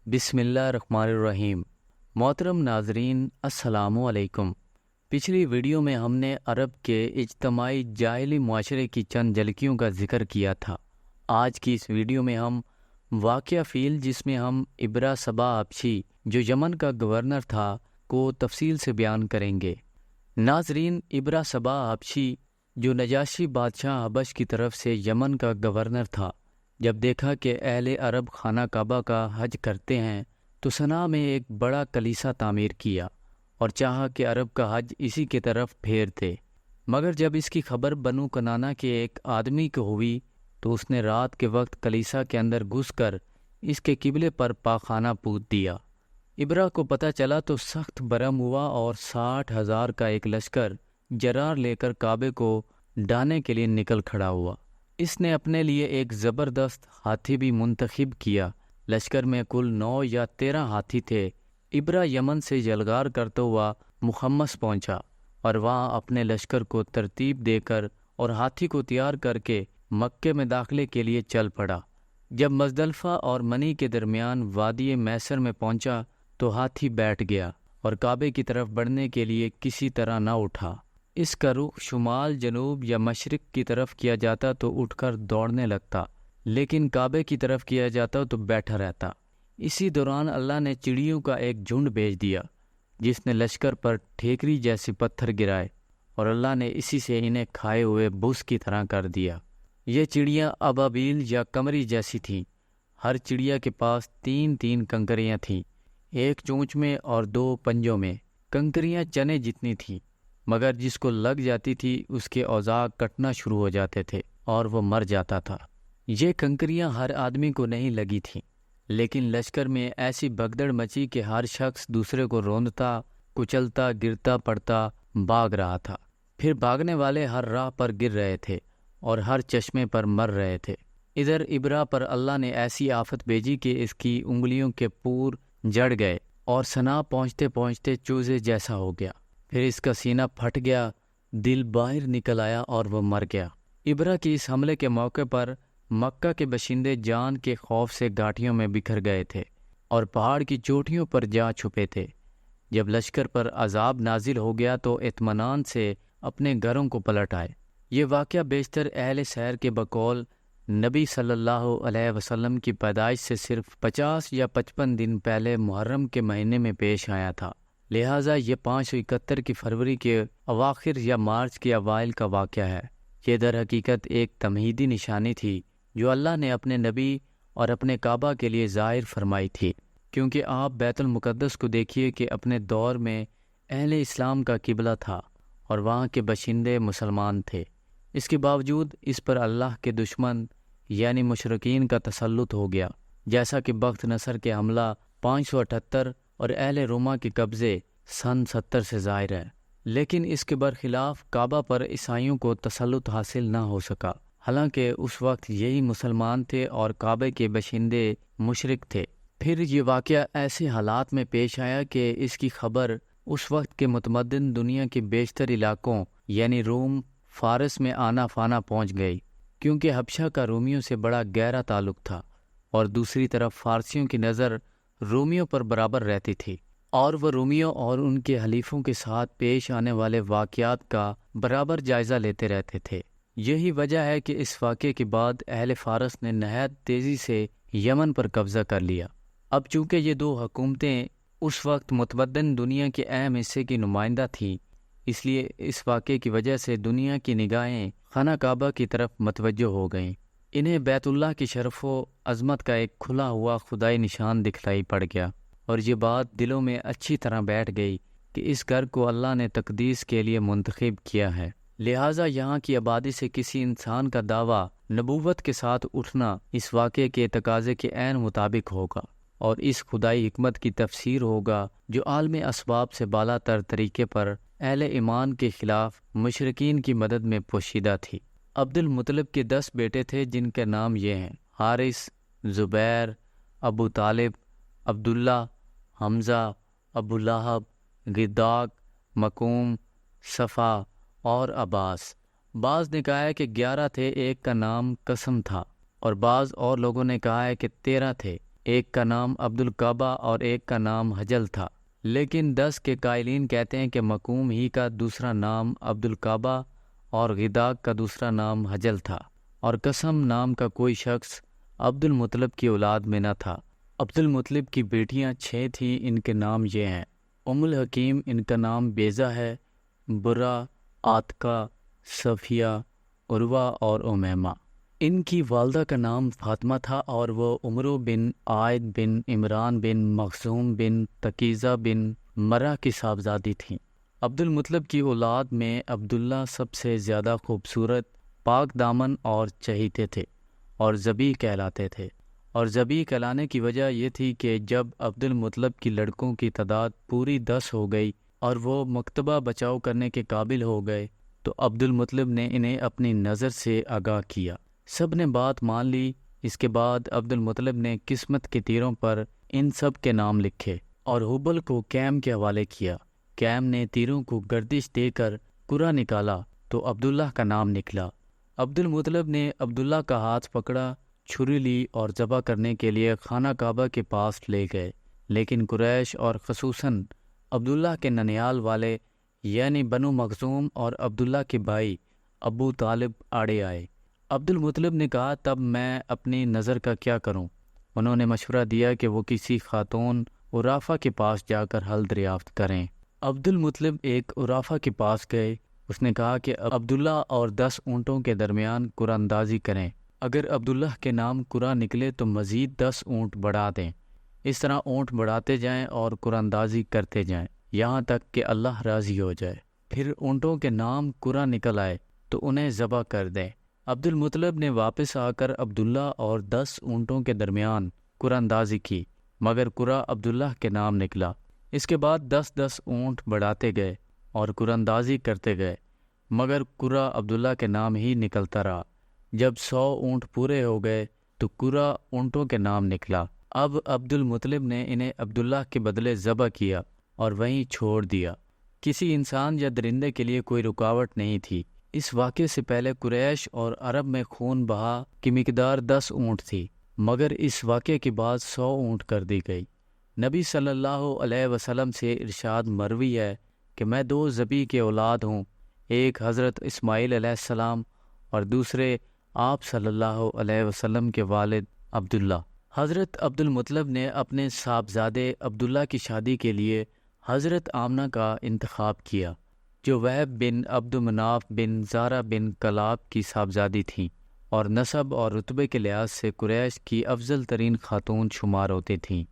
بسم اللہ الرحمن الرحیم۔ محترم ناظرین، السلام علیکم۔ پچھلی ویڈیو میں ہم نے عرب کے اجتماعی جاہلی معاشرے کی چند جھلکیوں کا ذکر کیا تھا۔ آج کی اس ویڈیو میں ہم واقعہ فیل جس میں ہم ابرا صبا حبشی جو یمن کا گورنر تھا کو تفصیل سے بیان کریں گے۔ ناظرین، ابرا صبا حبشی جو نجاشی بادشاہ حبش کی طرف سے یمن کا گورنر تھا، جب دیکھا کہ اہل عرب خانہ کعبہ کا حج کرتے ہیں تو صنعاء میں ایک بڑا کلیسا تعمیر کیا اور چاہا کہ عرب کا حج اسی کی طرف پھیر دے۔ مگر جب اس کی خبر بنو کنانہ کے ایک آدمی کو ہوئی تو اس نے رات کے وقت کلیسا کے اندر گھس کر اس کے قبلے پر پاخانہ پوت دیا۔ ابرا کو پتہ چلا تو سخت برہم ہوا اور 60,000 کا ایک لشکر جرار لے کر کعبے کو ڈھانے کے لیے نکل کھڑا ہوا۔ اس نے اپنے لیے ایک زبردست ہاتھی بھی منتخب کیا۔ لشکر میں کل 9 یا 13 ہاتھی تھے۔ ابرا یمن سے یلغار کرتا ہوا مخمس پہنچا اور وہاں اپنے لشکر کو ترتیب دے کر اور ہاتھی کو تیار کر کے مکے میں داخلے کے لیے چل پڑا۔ جب مزدلفہ اور منی کے درمیان وادی میسر میں پہنچا تو ہاتھی بیٹھ گیا اور کعبے کی طرف بڑھنے کے لیے کسی طرح نہ اٹھا۔ اس کا رخ شمال، جنوب یا مشرق کی طرف کیا جاتا تو اٹھ کر دوڑنے لگتا، لیکن کعبے کی طرف کیا جاتا تو بیٹھا رہتا۔ اسی دوران اللہ نے چڑیوں کا ایک جھنڈ بھیج دیا جس نے لشکر پر ٹھیکری جیسے پتھر گرائے اور اللہ نے اسی سے انہیں کھائے ہوئے بھس کی طرح کر دیا۔ یہ چڑیاں ابابیل یا قمری جیسی تھیں۔ ہر چڑیا کے پاس 3 کنکریاں تھیں، ایک چونچ میں اور 2 پنجوں میں۔ کنکریاں چنے جتنی تھیں، مگر جس کو لگ جاتی تھی اس کے اوزاع کٹنا شروع ہو جاتے تھے اور وہ مر جاتا تھا۔ یہ کنکریاں ہر آدمی کو نہیں لگی تھیں، لیکن لشکر میں ایسی بھگدڑ مچی کہ ہر شخص دوسرے کو روندتا، کچلتا، گرتا پڑتا بھاگ رہا تھا۔ پھر بھاگنے والے ہر راہ پر گر رہے تھے اور ہر چشمے پر مر رہے تھے۔ ادھر ابرا پر اللہ نے ایسی آفت بھیجی کہ اس کی انگلیوں کے پور جڑ گئے اور صنعاء پہنچتے پہنچتے چوزے جیسا ہو گیا۔ پھر اس کا سینہ پھٹ گیا، دل باہر نکل آیا اور وہ مر گیا۔ ابرا کی اس حملے کے موقع پر مکہ کے باشندے جان کے خوف سے گھاٹیوں میں بکھر گئے تھے اور پہاڑ کی چوٹیوں پر جا چھپے تھے۔ جب لشکر پر عذاب نازل ہو گیا تو اطمینان سے اپنے گھروں کو پلٹ آئے۔ یہ واقعہ بیشتر اہل سیر کے بقول نبی صلی اللہ علیہ وسلم کی پیدائش سے صرف 50 یا 55 دن پہلے محرم کے مہینے میں پیش آیا تھا، لہٰذا یہ 571 کی فروری کے اواخر یا مارچ کے اوائل کا واقعہ ہے۔ یہ در حقیقت ایک تمہیدی نشانی تھی جو اللہ نے اپنے نبی اور اپنے کعبہ کے لیے ظاہر فرمائی تھی، کیونکہ آپ بیت المقدس کو دیکھیے کہ اپنے دور میں اہل اسلام کا قبلہ تھا اور وہاں کے باشندے مسلمان تھے۔ اس کے باوجود اس پر اللہ کے دشمن یعنی مشرکین کا تسلط ہو گیا، جیسا کہ بخت نصر کے حملہ 578 اور اہل روما کے قبضے سن 70 سے ظاہر ہے۔ لیکن اس کے برخلاف کعبہ پر عیسائیوں کو تسلط حاصل نہ ہو سکا، حالانکہ اس وقت یہی مسلمان تھے اور کعبے کے باشندے مشرک تھے۔ پھر یہ واقعہ ایسے حالات میں پیش آیا کہ اس کی خبر اس وقت کے متمدن دنیا کے بیشتر علاقوں یعنی روم، فارس میں آنا فانا پہنچ گئی، کیونکہ حبشہ کا رومیوں سے بڑا گہرا تعلق تھا اور دوسری طرف فارسیوں کی نظر رومیوں پر برابر رہتی تھی اور وہ رومیوں اور ان کے حلیفوں کے ساتھ پیش آنے والے واقعات کا برابر جائزہ لیتے رہتے تھے۔ یہی وجہ ہے کہ اس واقعے کے بعد اہل فارس نے نہایت تیزی سے یمن پر قبضہ کر لیا۔ اب چونکہ یہ 2 حکومتیں اس وقت متمدن دنیا کے اہم حصے کی نمائندہ تھیں، اس لیے اس واقعے کی وجہ سے دنیا کی نگاہیں خانہ کعبہ کی طرف متوجہ ہو گئیں۔ انہیں بیت اللہ کی شرف و عظمت کا ایک کھلا ہوا خدائی نشان دکھلائی پڑ گیا اور یہ بات دلوں میں اچھی طرح بیٹھ گئی کہ اس گھر کو اللہ نے تقدیس کے لیے منتخب کیا ہے، لہٰذا یہاں کی آبادی سے کسی انسان کا دعویٰ نبوت کے ساتھ اٹھنا اس واقعے کے تقاضے کے عین مطابق ہوگا اور اس خدائی حکمت کی تفسیر ہوگا جو عالم اسباب سے بالا تر طریقے پر اہل ایمان کے خلاف مشرکین کی مدد میں پوشیدہ تھی۔ عبد المطلب کے 10 بیٹے تھے جن کے نام یہ ہیں: حارث، زبیر، ابو طالب، عبداللہ، حمزہ، ابو لہب، غداق، مکوم، صفا اور عباس۔ بعض نے کہا ہے کہ 11 تھے، ایک کا نام قسم تھا، اور بعض اور لوگوں نے کہا ہے کہ 13 تھے، ایک کا نام عبدالکعبہ اور ایک کا نام حجل تھا، لیکن 10 کے قائلین کہتے ہیں کہ مقوم ہی کا دوسرا نام عبدالکعبہ اور غداق کا دوسرا نام حجل تھا، اور قسم نام کا کوئی شخص عبد المطلب کی اولاد میں نہ تھا۔ عبد المطلب کی بیٹیاں 6 تھیں، ان کے نام یہ ہیں: ام الحکیم، ان کا نام بیضہ ہے، برا، عاتقہ، صفیہ، عروہ اور امیمہ۔ ان کی والدہ کا نام فاطمہ تھا اور وہ عمرو بن عائد بن عمران بن مخزوم بن تقیزہ بن مرہ کی صاحبزادی تھیں۔ عبد المطلب کی اولاد میں عبداللہ سب سے زیادہ خوبصورت، پاک دامن اور چہیتے تھے اور ذبیح کہلاتے تھے، اور ذبیح کہلانے کی وجہ یہ تھی کہ جب عبد المطلب کی لڑکوں کی تعداد پوری 10 ہو گئی اور وہ مکتبہ بچاؤ کرنے کے قابل ہو گئے تو عبد المطلب نے انہیں اپنی نظر سے آگاہ کیا۔ سب نے بات مان لی۔ اس کے بعد عبد المطلب نے قسمت کے تیروں پر ان سب کے نام لکھے اور حبل کو کیم کے حوالے کیا۔ کیم نے تیروں کو گردش دے کر قرہ نکالا تو عبداللہ کا نام نکلا۔ عبد المطلب نے عبداللہ کا ہاتھ پکڑا، چھری لی اور ذبح کرنے کے لیے خانہ کعبہ کے پاس لے گئے، لیکن قریش اور خصوصاً عبداللہ کے ننیال والے یعنی بنو مخزوم اور عبداللہ کے بھائی ابو طالب آڑے آئے۔ عبد المطلب نے کہا، تب میں اپنی نظر کا کیا کروں؟ انہوں نے مشورہ دیا کہ وہ کسی خاتون عرافہ کے پاس جا کر حل دریافت کریں۔ عبد المطلب ایک عرافہ کے پاس گئے۔ اس نے کہا کہ عبداللہ اور 10 اونٹوں کے درمیان قرعہ اندازی کریں، اگر عبداللہ کے نام قرعہ نکلے تو مزید 10 اونٹ بڑھا دیں۔ اس طرح اونٹ بڑھاتے جائیں اور قرعہ اندازی کرتے جائیں یہاں تک کہ اللہ راضی ہو جائے۔ پھر اونٹوں کے نام قرعہ نکل آئے تو انہیں ذبح کر دیں۔ عبد المطلب نے واپس آ کر عبداللہ اور 10 اونٹوں کے درمیان قرعہ اندازی کی، مگر قرعہ عبداللہ کے نام نکلا۔ اس کے بعد 10 اونٹ بڑھاتے گئے اور قرعہ اندازی کرتے گئے، مگر قرعہ عبداللہ کے نام ہی نکلتا رہا۔ جب 100 اونٹ پورے ہو گئے تو قرعہ اونٹوں کے نام نکلا۔ اب عبد المطلب نے انہیں عبداللہ کے بدلے ذبح کیا اور وہیں چھوڑ دیا۔ کسی انسان یا درندے کے لیے کوئی رکاوٹ نہیں تھی۔ اس واقعے سے پہلے قریش اور عرب میں خون بہا کی مقدار 10 اونٹ تھی، مگر اس واقعے کے بعد 100 اونٹ کر دی گئی۔ نبی صلی اللہ علیہ وسلم سے ارشاد مروی ہے کہ میں 2 ذبیح کے اولاد ہوں، ایک حضرت اسماعیل علیہ السلام اور دوسرے آپ صلی اللہ علیہ وسلم کے والد عبداللہ۔ حضرت عبد المطلب نے اپنے صاحبزادے عبداللہ کی شادی کے لیے حضرت آمنہ کا انتخاب کیا، جو وہب بن عبد مناف بن زارہ بن کلاب کی صاحبزادی تھیں اور نسب اور رتبے کے لحاظ سے قریش کی افضل ترین خاتون شمار ہوتی تھیں۔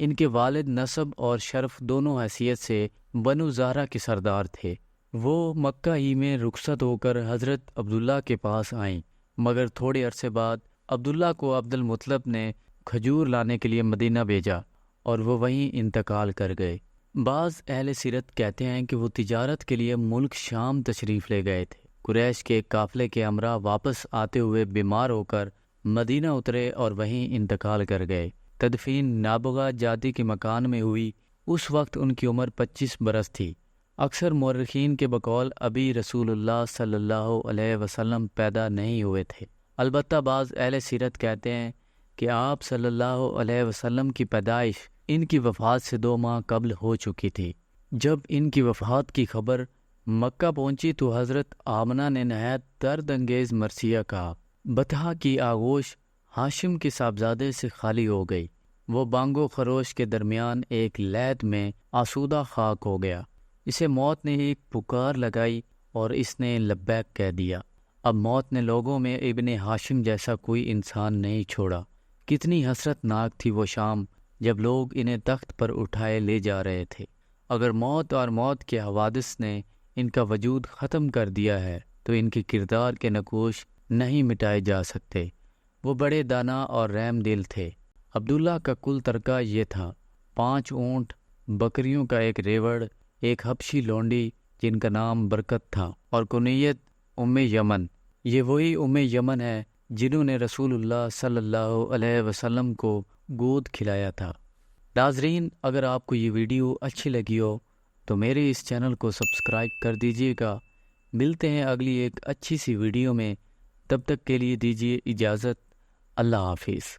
ان کے والد نسب اور شرف دونوں حیثیت سے بنو زہرہ کے سردار تھے۔ وہ مکہ ہی میں رخصت ہو کر حضرت عبداللہ کے پاس آئیں، مگر تھوڑے عرصے بعد عبداللہ کو عبد المطلب نے کھجور لانے کے لیے مدینہ بھیجا اور وہ وہیں انتقال کر گئے۔ بعض اہل سیرت کہتے ہیں کہ وہ تجارت کے لیے ملک شام تشریف لے گئے تھے۔ قریش کے قافلے کے ہمراہ واپس آتے ہوئے بیمار ہو کر مدینہ اترے اور وہیں انتقال کر گئے۔ تدفین نابغہ جاتی کے مکان میں ہوئی۔ اس وقت ان کی عمر 25 برس تھی۔ اکثر مورخین کے بقول ابھی رسول اللہ صلی اللہ علیہ وسلم پیدا نہیں ہوئے تھے۔ البتہ بعض اہل سیرت کہتے ہیں کہ آپ صلی اللہ علیہ وسلم کی پیدائش ان کی وفات سے 2 ماہ قبل ہو چکی تھی۔ جب ان کی وفات کی خبر مکہ پہنچی تو حضرت آمنہ نے نہایت درد انگیز مرثیہ کہا، بطحہ کی آغوش ہاشم کے صاحبزادے سے خالی ہو گئی۔ وہ بانگ و خروش کے درمیان ایک لہد میں آسودہ خاک ہو گیا۔ اسے موت نے ایک پکار لگائی اور اس نے لبیک کہہ دیا۔ اب موت نے لوگوں میں ابن ہاشم جیسا کوئی انسان نہیں چھوڑا۔ کتنی حسرت ناک تھی وہ شام جب لوگ انہیں تخت پر اٹھائے لے جا رہے تھے۔ اگر موت اور موت کے حوادث نے ان کا وجود ختم کر دیا ہے تو ان کے کردار کے نقوش نہیں مٹائے جا سکتے۔ وہ بڑے دانا اور رحم دل تھے۔ عبداللہ کا کل ترکہ یہ تھا: 5 اونٹ، بکریوں کا ایک ریوڑ، ایک حبشی لونڈی جن کا نام برکت تھا اور کنیت ام یمن۔ یہ وہی ام یمن ہے جنہوں نے رسول اللہ صلی اللہ علیہ وسلم کو گود کھلایا تھا۔ ناظرین، اگر آپ کو یہ ویڈیو اچھی لگی ہو تو میرے اس چینل کو سبسکرائب کر دیجیے گا۔ ملتے ہیں اگلی ایک اچھی سی ویڈیو میں، تب تک کے لیے دیجیے اجازت۔ اللہ حافظ۔